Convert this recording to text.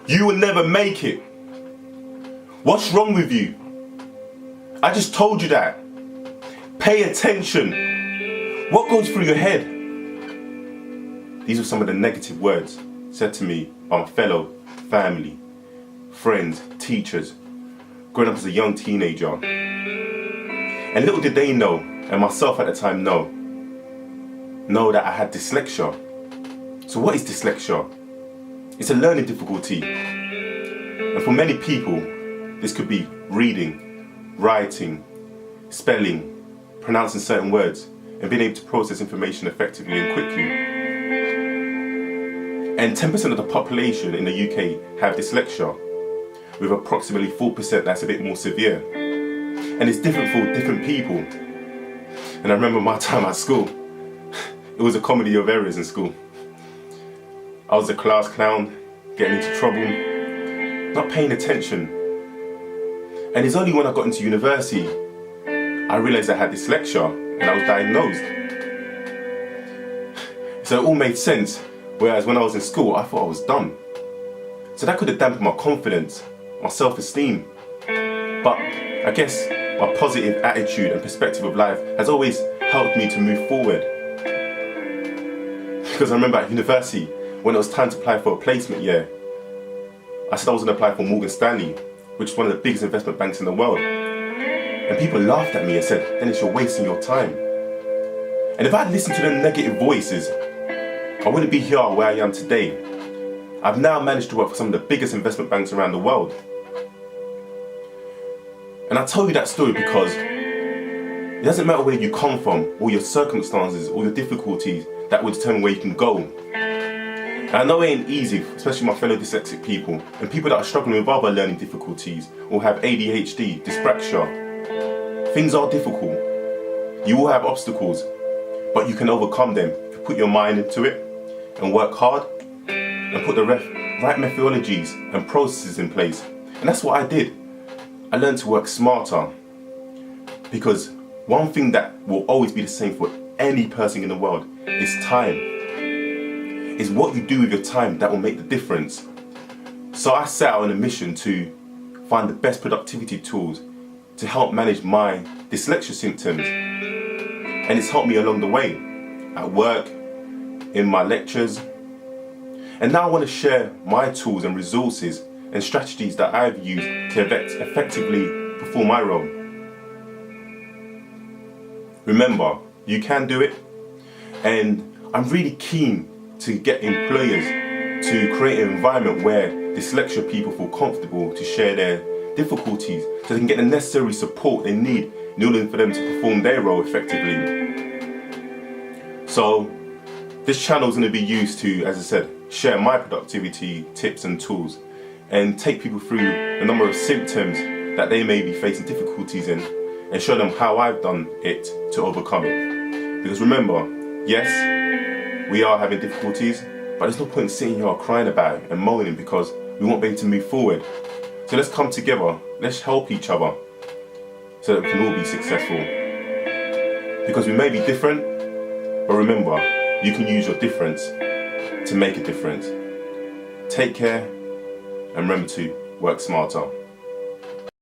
You will never make it. What's wrong with you? I just told you that. Pay attention. What goes through your head? These were some of the negative words said to me by my fellow family, friends, teachers, growing up as a young teenager. And little did they know, and myself at the time know that I had dyslexia. So what is dyslexia? It's a learning difficulty. And for many people, this could be reading, writing, spelling, pronouncing certain words, and being able to process information effectively and quickly. And 10% of the population in the UK have dyslexia, with approximately 4% that's a bit more severe. And it's different for different people. And I remember my time at school, it was a comedy of errors in school. I was a class clown, getting into trouble, not paying attention. And it's only when I got into university, I realised I had dyslexia and I was diagnosed. So it all made sense, whereas when I was in school, I thought I was dumb. So that could have dampened my confidence, my self-esteem. But I guess my positive attitude and perspective of life has always helped me to move forward. Because I remember at university, when it was time to apply for a placement year, I said I was going to apply for Morgan Stanley, which is one of the biggest investment banks in the world. And people laughed at me and said, Dennis, you're wasting your time. And if I had listened to the negative voices, I wouldn't be here where I am today. I've now managed to work for some of the biggest investment banks around the world. And I tell you that story because it doesn't matter where you come from, or your circumstances, or your difficulties, that will determine where you can go. And I know it ain't easy, especially my fellow dyslexic people, and people that are struggling with other learning difficulties, or have ADHD, dyspraxia. Things are difficult. You will have obstacles, but you can overcome them if you put your mind into it, and work hard, and put the right methodologies and processes in place. And that's what I did. I learned to work smarter, because one thing that will always be the same for any person in the world is time. It's what you do with your time that will make the difference. So I set out on a mission to find the best productivity tools to help manage my dyslexia symptoms. And it's helped me along the way, at work, in my lectures. And now I want to share my tools and resources and strategies that I've used to effectively perform my role. Remember, you can do it, and I'm really keen to get employers to create an environment where dyslexia people feel comfortable to share their difficulties so they can get the necessary support they need in order for them to perform their role effectively. So this channel is going to be used to, as I said, share my productivity tips and tools and take people through a number of symptoms that they may be facing difficulties in and show them how I've done it to overcome it. Because remember, yes, we are having difficulties, but there's no point in sitting here crying about it and moaning because we won't be able to move forward. So let's come together, let's help each other so that we can all be successful. Because we may be different, but remember, you can use your difference to make a difference. Take care, and remember to work smarter.